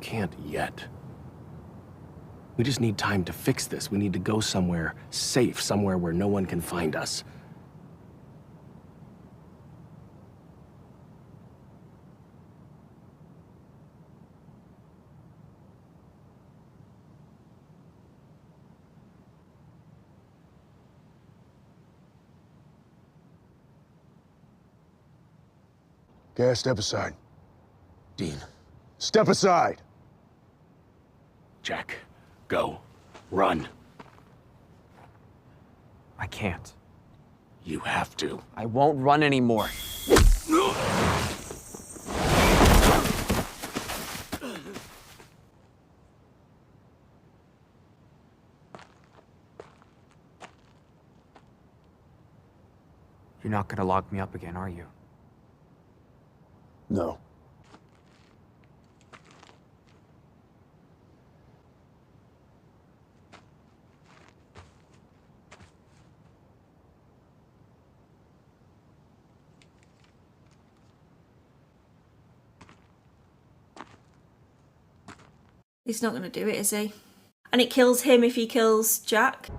can't yet. We just need time to fix this. We need to go somewhere safe, somewhere where no one can find us. Gas, step aside. Dean, step aside! Jack, go. Run. I can't. You have to. I won't run anymore. You're not gonna lock me up again, are you? No. He's not going to do it, is he? And it kills him if he kills Jack.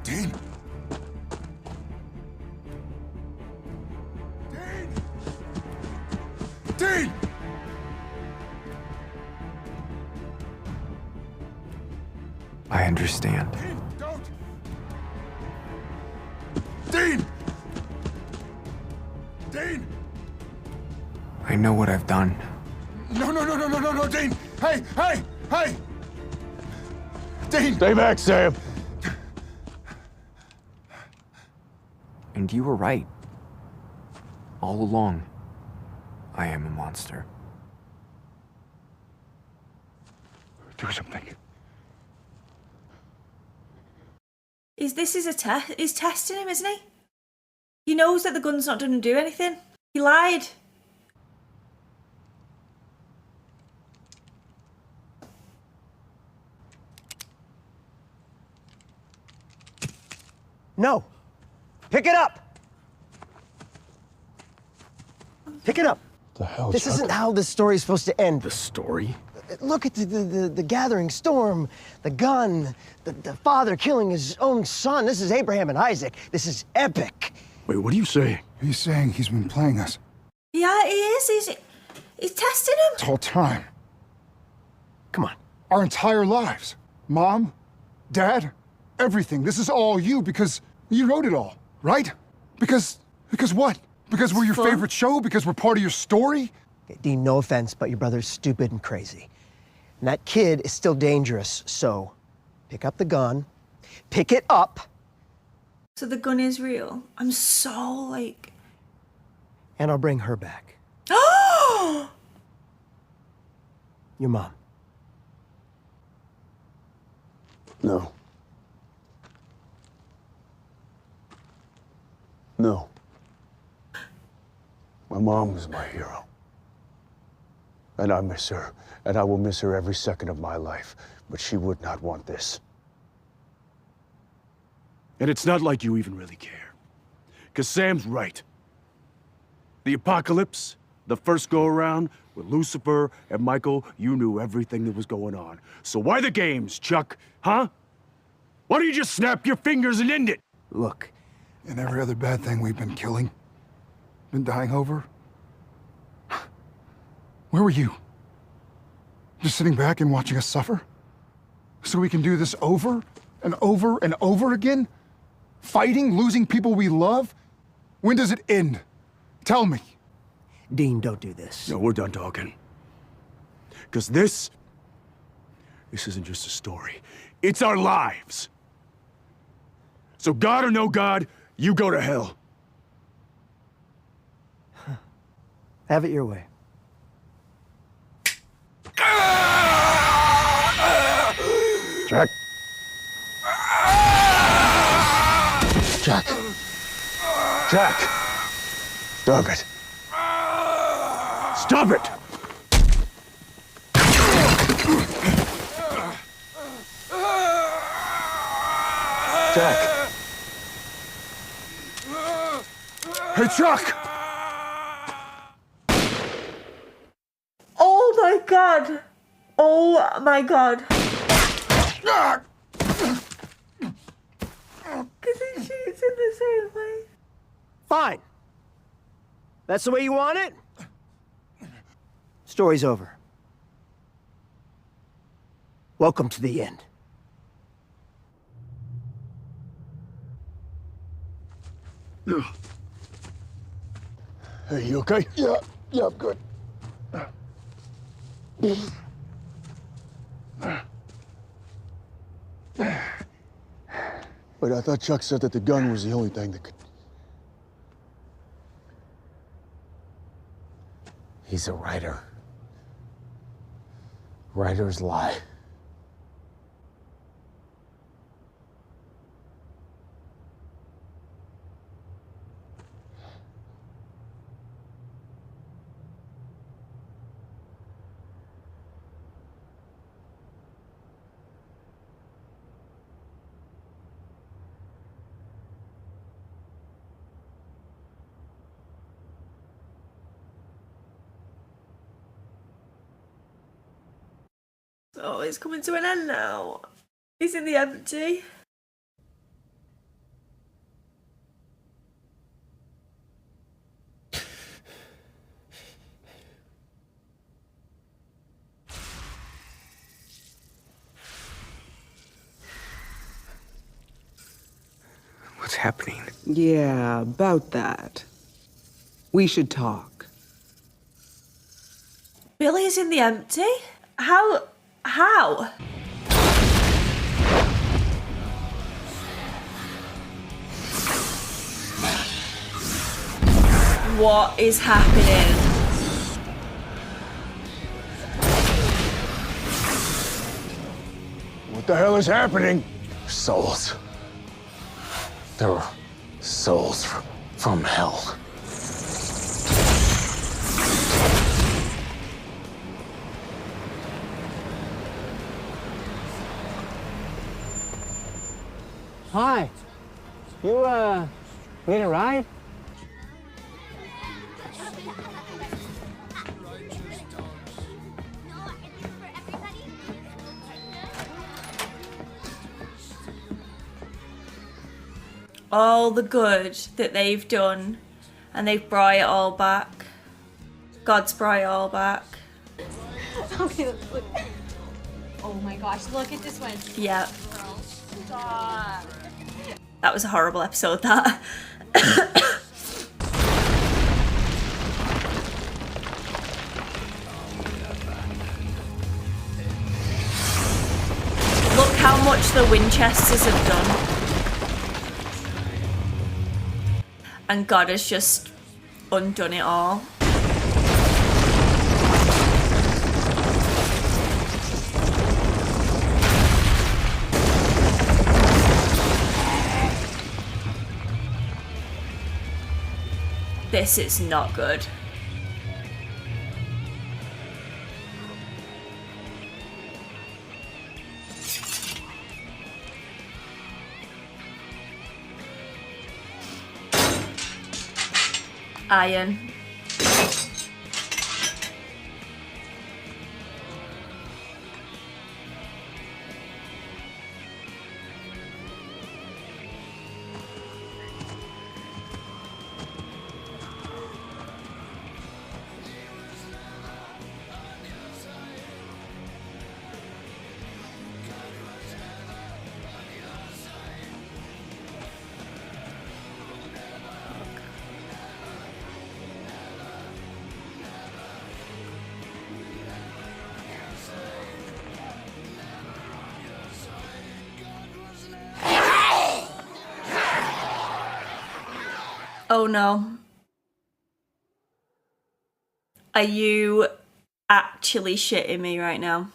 Dean! Dean! Dean! I understand. Dean, don't! Dean! Dean! I know what I've done. No, Dean! Hey! Dean! Stay back, Sam! And you were right. All along, I am a monster. Do something. This is a test. He's testing him, isn't he? He knows that the gun's not going to do anything. He lied. No. Pick it up. Pick it up. The hell, This Chuck? isn't how this story is supposed to end. The story? Look at the gathering storm, the gun, the father killing his own son. This is Abraham and Isaac. This is epic. Wait, what are you saying? He's saying he's been playing us Yeah, he is. He's testing him. this whole time. Come on. Our entire lives. Mom, Dad, everything. This is all you because you wrote it all, right? Because what? Because we're your Fun. favorite show? Because we're part of your story? Okay, Dean, no offense, but your brother's stupid and crazy. And that kid is still dangerous, so pick up the gun, pick it up. So the gun is real. I'm so like... And I'll bring her back. Oh! Your mom. No. No. My mom was my hero. And I miss her. And I will miss her every second of my life. But she would not want this. And it's not like you even really care. Because Sam's right. The apocalypse, the first go-around, with Lucifer and Michael, you knew everything that was going on. So why the games, Chuck? Huh? Why don't you just snap your fingers and end it? Look, And every other bad thing we've been killing, been dying over. Where were you? Just sitting back and watching us suffer? So we can do this over and over and over again? Fighting, losing people we love? When does it end? Tell me. Dean, don't do this. No, we're done talking. Because this isn't just a story. It's our lives. So God or no God, you go to hell. Have it your way. Jack. Jack. Jack. Stop it. Stop it! Jack. Hey, Chuck! Oh my god! Oh my god! Because he shoots in the same place. Fine. That's the way you want it? Story's over. Welcome to the end. Hey, you okay? Yeah, I'm good. Wait, I thought Chuck said that the gun was the only thing that could... He's a writer. Writers lie. Oh, it's coming to an end now. He's in the empty. What's happening? Yeah, about that. We should talk. Billie is in the empty? How? What is happening? What the hell is happening? Souls. There were souls from hell. Hi. You, need a ride? All the good that they've done, and they've brought it all back. God's brought it all back. Okay, let's look. Oh my gosh, look at this one. Yeah. Stop. That was a horrible episode, that. Look how much the Winchesters have done. And God has just undone it all. This is not good. Iron. Oh no. Are you actually shitting me right now?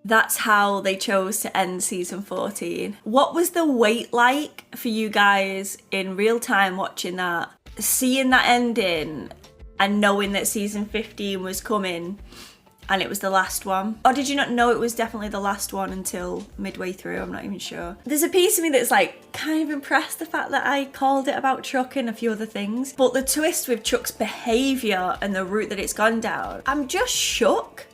That's how they chose to end season 14. What was the wait like for you guys in real time watching that? Seeing that ending and knowing that season 15 was coming and it was the last one. Or did you not know it was definitely the last one until midway through? I'm not even sure. There's a piece of me that's like kind of impressed the fact that I called it about Chuck and a few other things. But the twist with Chuck's behaviour and the route that it's gone down, I'm just shooketh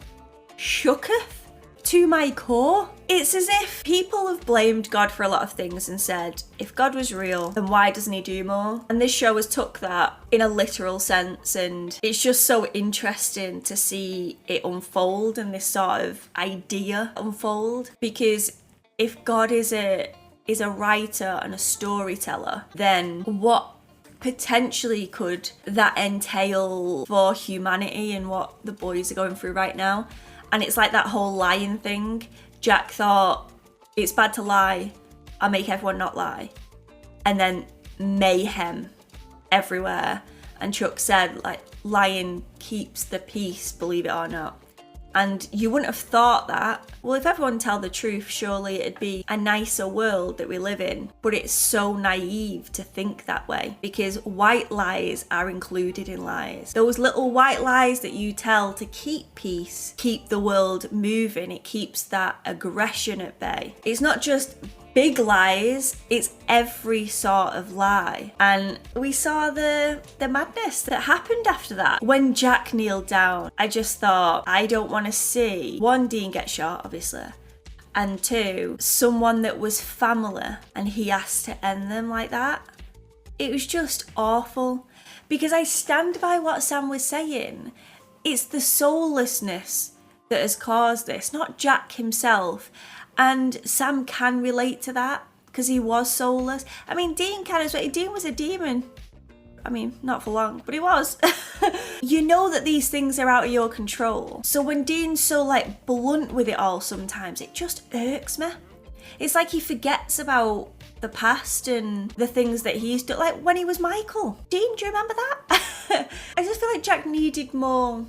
to my core. It's as if people have blamed God for a lot of things and said, if God was real, then why doesn't he do more? And this show has took that in a literal sense, and it's just so interesting to see it unfold and this sort of idea unfold. Because if God is a writer and a storyteller, then what potentially could that entail for humanity and what the boys are going through right now? And it's like that whole lying thing. Jack thought, it's bad to lie, I'll make everyone not lie. And then mayhem everywhere. And Chuck said, like, lying keeps the peace, believe it or not. And you wouldn't have thought that. Well, if everyone tell the truth, surely it'd be a nicer world that we live in. But it's so naive to think that way, because white lies are included in lies. Those little white lies that you tell to keep peace, keep the world moving, it keeps that aggression at bay. It's not just big lies, it's every sort of lie. And we saw the madness that happened after that. When Jack kneeled down, I just thought, I don't want to see, one, Dean get shot, obviously, and two, someone that was family and he asked to end them like that. It was just awful. Because I stand by what Sam was saying. It's the soullessness that has caused this, not Jack himself. And Sam can relate to that because he was soulless. I mean, Dean can as well. Dean was a demon. I mean, not for long, but he was. You know that these things are out of your control. So when Dean's so like blunt with it all sometimes, it just irks me. It's like he forgets about the past and the things that he used to, like when he was Michael. Dean, do you remember that? I just feel like Jack needed more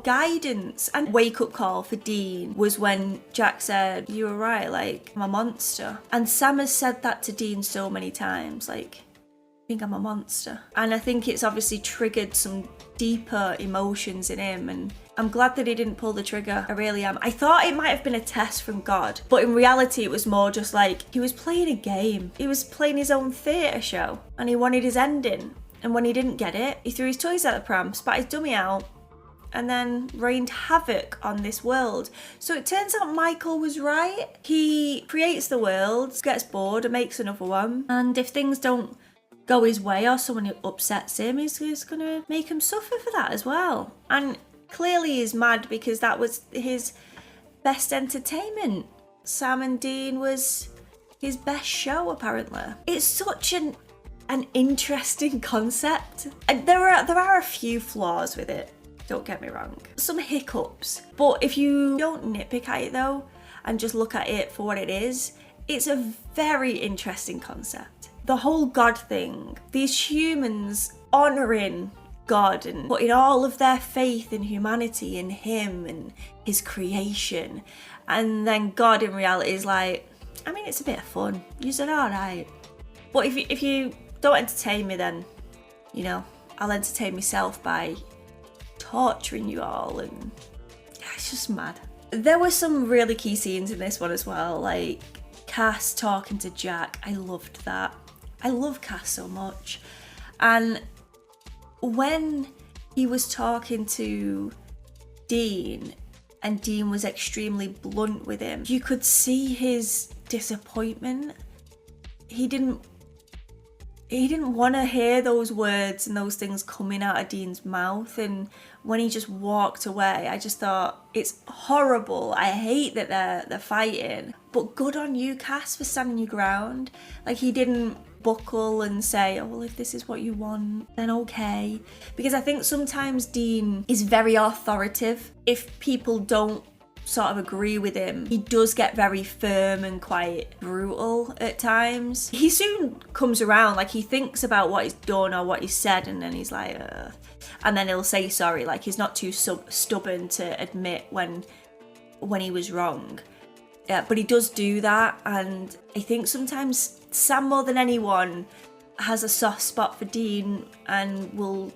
guidance. And wake up call for Dean was when Jack said, you were right, like, I'm a monster. And Sam has said that to Dean so many times, like, I think I'm a monster. And I think it's obviously triggered some deeper emotions in him, and I'm glad that he didn't pull the trigger. I really am. I thought it might have been a test from God, but in reality it was more just like he was playing a game. He was playing his own theatre show and he wanted his ending. And when he didn't get it, he threw his toys out the pram, spat his dummy out, and then rained havoc on this world. So it turns out Michael was right. He creates the world, gets bored and makes another one. And if things don't go his way or someone upsets him, he's gonna make him suffer for that as well. And clearly he's mad because that was his best entertainment. Sam and Dean was his best show, apparently. It's such an interesting concept. And there are a few flaws with it. Don't get me wrong. Some hiccups. But if you don't nitpick at it though, and just look at it for what it is, it's a very interesting concept. The whole God thing, these humans honouring God and putting all of their faith in humanity, in him and his creation. And then God in reality is like, I mean, it's a bit of fun. You're alright. But if you don't entertain me, then, you know, I'll entertain myself by torturing you all, and it's just mad. There were some really key scenes in this one as well, like Cass talking to Jack. I loved that. I love Cass so much. And when he was talking to Dean and Dean was extremely blunt with him, you could see his disappointment. He didn't want to hear those words and those things coming out of Dean's mouth. And when he just walked away, I just thought, it's horrible. I hate that they're fighting. But good on you, Cass, for standing your ground. Like, he didn't buckle and say, oh, well, if this is what you want, then okay. Because I think sometimes Dean is very authoritative. If people don't sort of agree with him, he does get very firm and quite brutal at times. He soon comes around, like he thinks about what he's done or what he's said, and then he's like, and then he'll say sorry. Like, he's not too stubborn to admit when he was wrong. But he does do that, and I think sometimes Sam, more than anyone, has a soft spot for Dean and will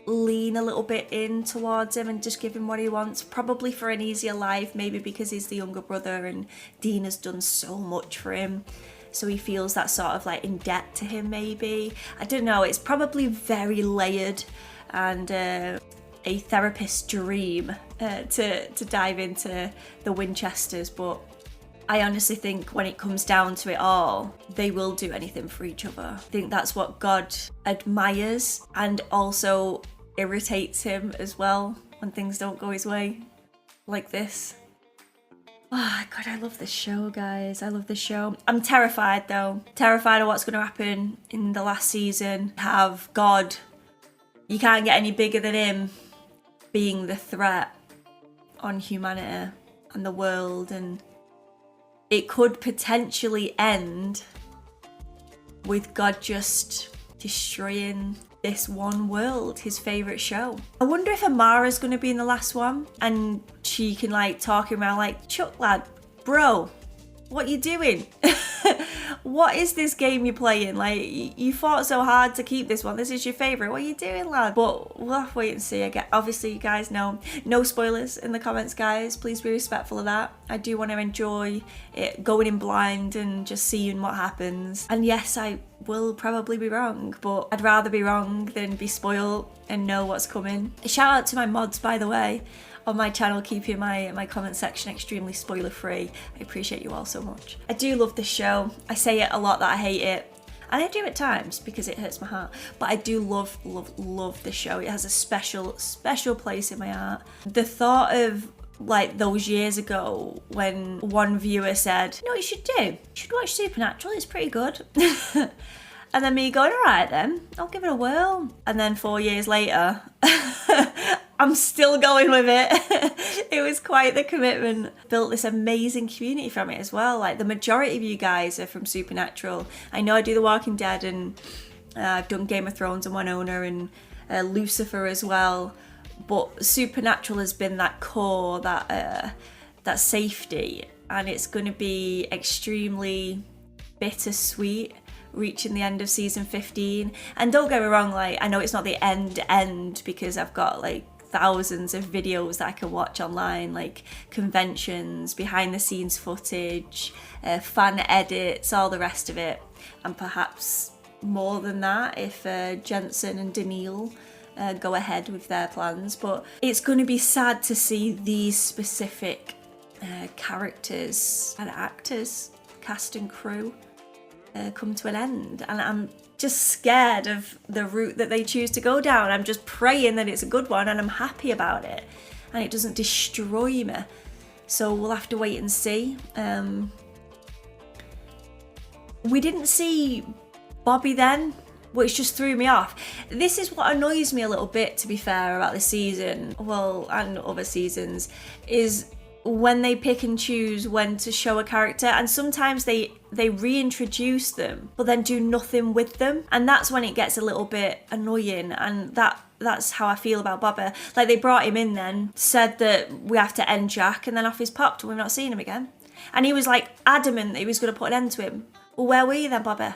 lean a little bit in towards him and just give him what he wants, probably for an easier life, maybe because he's the younger brother and Dean has done so much for him, so he feels that sort of like in debt to him, maybe. I don't know, it's probably very layered and a therapist's dream to dive into the Winchesters, but I honestly think when it comes down to it all, they will do anything for each other. I think that's what God admires and also irritates him as well when things don't go his way, like this. Oh God, I love this show, guys. I love this show. I'm terrified though. Terrified of what's going to happen in the last season. Have God, you can't get any bigger than him, being the threat on humanity and the world, and it could potentially end with God just destroying this one world, his favourite show. I wonder if Amara's going to be in the last one and she can like talk him around like, Chuck lad, bro, what you doing? What is this game you're playing? Like, you fought so hard to keep this one. This is your favourite. What are you doing, lad? But we'll have to wait and see. Obviously, you guys know, no spoilers in the comments, guys. Please be respectful of that. I do want to enjoy it going in blind and just seeing what happens. And yes, I will probably be wrong, but I'd rather be wrong than be spoiled and know what's coming. Shout out to my mods, by the way, on my channel, keeping my comment section extremely spoiler free. I appreciate you all so much. I do love this show. I say it a lot that I hate it, and I do at times because it hurts my heart, but I do love the show. It has a special place in my heart. The thought of like those years ago when one viewer said, you know what you should do? You should watch Supernatural, it's pretty good. And then me going, all right then, I'll give it a whirl. And then 4 years later, I'm still going with it. It was quite the commitment. Built this amazing community from it as well. Like the majority of you guys are from Supernatural. I know I do The Walking Dead, and I've done Game of Thrones and Winona and Lucifer as well. But Supernatural has been that core, that safety, and it's going to be extremely bittersweet reaching the end of season 15. And don't get me wrong, like I know it's not the end because I've got like thousands of videos that I can watch online, like conventions, behind the scenes footage, fan edits, all the rest of it, and perhaps more than that if Jensen and Daniil go ahead with their plans. But it's going to be sad to see these specific characters and actors, cast and crew, come to an end, and I'm just scared of the route that they choose to go down. I'm just praying that it's a good one and I'm happy about it and it doesn't destroy me. So we'll have to wait and see. We didn't see Bobby then, which just threw me off. This is what annoys me a little bit, to be fair, about this season, well, and other seasons, is when they pick and choose when to show a character, and sometimes they reintroduce them but then do nothing with them, and that's when it gets a little bit annoying. And that's how I feel about Bobby. Like they brought him in, then said that we have to end Jack, and then off he's popped and we've not seen him again, and he was like adamant that he was going to put an end to him. Well, where were you then, Bobby?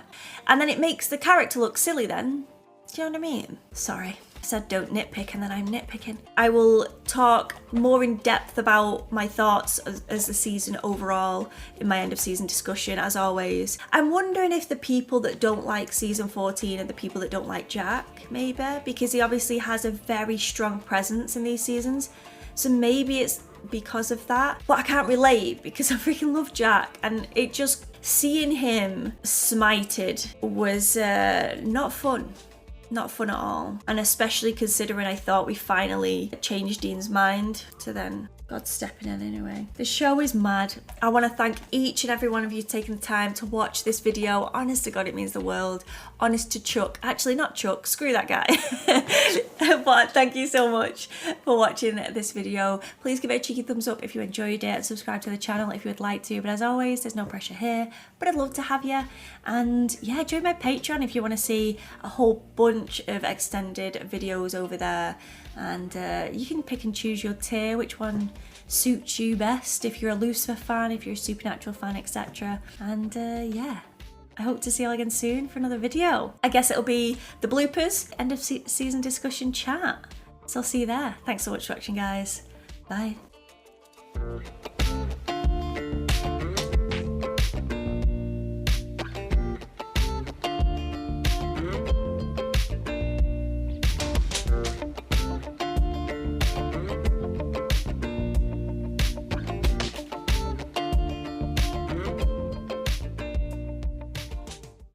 And then it makes the character look silly then. Do you know what I mean? Sorry. I said don't nitpick and then I'm nitpicking. I will talk more in depth about my thoughts as the season overall in my end of season discussion, as always. I'm wondering if the people that don't like season 14 are the people that don't like Jack, maybe, because he obviously has a very strong presence in these seasons. So maybe it's because of that. But I can't relate because I freaking love Jack, and it just, seeing him smited was not fun. Not fun at all. And especially considering I thought we finally changed Dean's mind to then God stepping in anyway. The show is mad. I want to thank each and every one of you taking the time to watch this video. Honest to God, it means the world. Honest to Chuck. Actually, not Chuck. Screw that guy. But thank you so much for watching this video. Please give it a cheeky thumbs up if you enjoyed it, and subscribe to the channel if you would like to. But as always, there's no pressure here, but I'd love to have you. And yeah, join my Patreon if you want to see a whole bunch of extended videos over there. And you can pick and choose your tier, which one suits you best, if you're a Lucifer fan, if you're a Supernatural fan, etc. And yeah, I hope to see you all again soon for another video. I guess it'll be the bloopers, end of season discussion chat. So I'll see you there. Thanks so much for watching, guys. Bye.